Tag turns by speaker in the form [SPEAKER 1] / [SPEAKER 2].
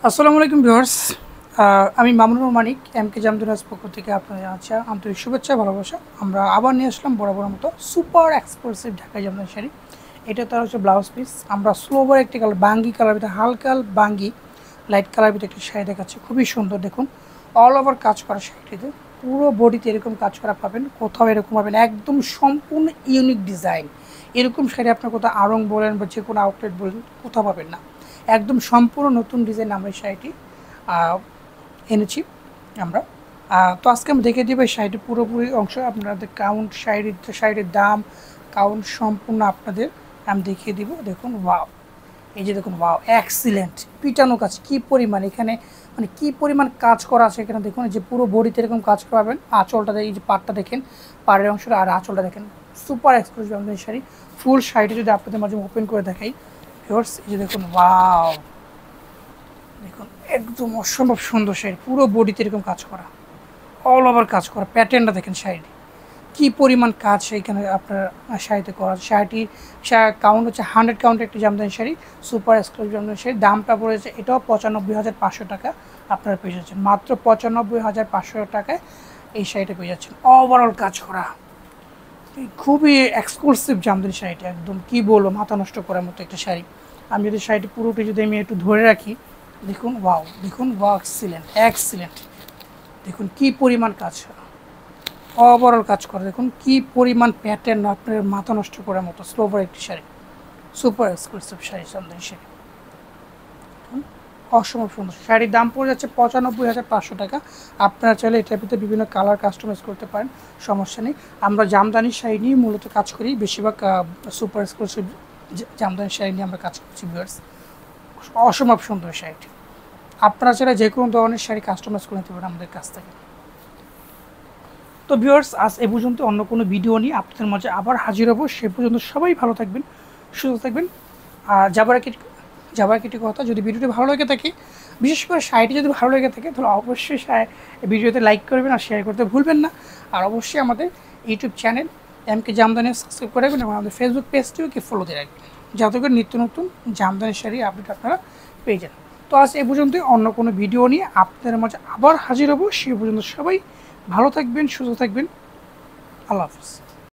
[SPEAKER 1] আসসালামু আলাইকুম ভিউয়ার্স। আমি মামুনুর মানিক এমকে জামদুরাজ পক্ষ থেকে আপনাদের জানাচ্ছি আন্তরিক শুভেচ্ছা ভালোবাসা। আমরা আবার নিয়ে আসলাম বরাবর মতো সুপার এক্সক্লুসিভ ঢাকা জামদানি শাড়ি। এটা তার হচ্ছে ব্লাউজ পিস। আমরা স্লোভার একটি কালার বাঙ্গি কালার ভিতরে হালকা বাঙ্গি লাইট কালার ভিতরে একটি শাড়ি দেখাচ্ছি, খুবই সুন্দর। দেখুন অল ওভার কাজ করা শাড়িটিতে, পুরো বডিতে এরকম কাজ করা পাবেন, কোথাও এরকম পাবেন, একদম সম্পূর্ণ ইউনিক ডিজাইন। এরকম শাড়ি আপনার কোথাও আড়ং বলেন বা যে কোনো আউটলেট বলেন কোথাও পাবেন না। একদম সম্পূর্ণ নতুন ডিজাইন আমরা এই শাড়িটি এনেছি আমরা। তো আজকে আমি দেখে দিব এই শাড়িটির পুরোপুরি অংশ, আপনাদের কাউন্ট, শাড়ির দাম, কাউন্ট সম্পূর্ণ আপনাদের আমি দেখিয়ে দিব। দেখুন ওয়াও, এই যে দেখুন ওয়াও, এক্সিলেন্ট পিটানো কাজ, কী পরিমাণ এখানে মানে কী পরিমাণ কাজ করা আছে এখানে। দেখুন যে পুরো বডিতে এরকম কাজ করাবেন। আঁচলটা, এই যে পাটটা দেখেন, পাড়ের অংশটা আর আঁচলটা দেখেন, সুপার এক্সক্লুসিভ আমাদের শাড়ি। ফুল শাড়িটি যদি আপনাদের মাঝে ওপেন করে দেখাই ভিউয়ার্স, এই যে দেখুন ওয়াও, দেখুন একদম অসম্ভব সুন্দর শাড়ি, পুরো বডিতে এরকম কাজ করা, অল ওভার কাজ করা। প্যাটার্নটা দেখেন শাড়িটি, কী পরিমাণ কাজ সেইখানে আপনার শাড়িতে করা। শাড়িটির কাউন্ট হচ্ছে 100 কাউন্টের একটি জামদানি শাড়ি, সুপার এক্সক্লুসিভ জামদানি শাড়ি। দামটা পড়েছে এটাও 95,500 টাকা। আপনারা পেয়ে যাচ্ছেন মাত্র 95,500 টাকায় এই শাড়িটা পেয়ে যাচ্ছেন। ওভারঅল কাজ করা, খুবই এক্সক্লুসিভ জামদানি শাড়িটা, একদম কী বলবো, মাথা নষ্ট করার মতো একটা শাড়ি। আমি যদি শাড়িটি পুরোটি যদি আমি একটু ধরে রাখি, দেখুন ওয়াও, দেখুন ওয়াও, এক্সিলেন্ট এক্সিলেন্ট। দেখুন কী পরিমাণ কাজ, ওভারঅল কাজ করা, দেখুন কী পরিমাণ প্যাটার্ন, আপনার মাথা নষ্ট করার মতো স্লোভার একটি শাড়ি, সুপার এক্সক্লুসিভ শাড়ি, জামদানি শাড়ি, অসম্ভব সুন্দর। শাড়ির দাম পড়ে যাচ্ছে 95,500 টাকা। আপনারা চাইলে এটার ভিতরে বিভিন্ন কালার কাস্টমাইজ করতে পারেন, সমস্যা নেই। আমরা জামদানি শাড়ি নিয়ে মূলত কাজ করি, বেশিরভাগ সুপার এক্সক্লুসিভ জামদানি শাড়ি নিয়ে আমরা কাজ করছি ভিউয়ার্স। অসম্ভব সুন্দর শাড়িটি, আপনারা চাইলে যে কোনো ধরনের শাড়ি কাস্টমাইজ করে নিতে পারেন আমাদের কাছ থেকে। তো ভিউয়ার্স, আজ এ পর্যন্ত, অন্য কোনো ভিডিও নিয়ে আপনাদের মাঝে আবার হাজির হব। সে পর্যন্ত সবাই ভালো থাকবেন, সুস্থ থাকবেন। আর যাবার একটি কথা, যদি ভিডিওটি ভালো লেগে থাকে, বিশেষ করে শাড়িটি যদি ভালো লেগে থাকে, তাহলে অবশ্যই ভিডিওতে লাইক করবেন আর শেয়ার করতে ভুলবেন না। আর অবশ্যই আমাদের ইউটিউব চ্যানেল এমকে জামদানি সাবস্ক্রাইব করে রাখবেন এবং আমাদের ফেসবুক পেজটিও ফলো দিয়ে রাখবেন, যাতে করে নিত্য নতুন জামদানি শাড়ি আপডেট আপনারা পেয়ে যান। তো আজ এ পর্যন্তই, অন্য কোনো ভিডিও নিয়ে আপনাদের মাঝে আবার হাজির হব। সে পর্যন্ত সবাই ভালো থাকবেন, সুস্থ থাকবেন। আল্লাহ হাফিজ।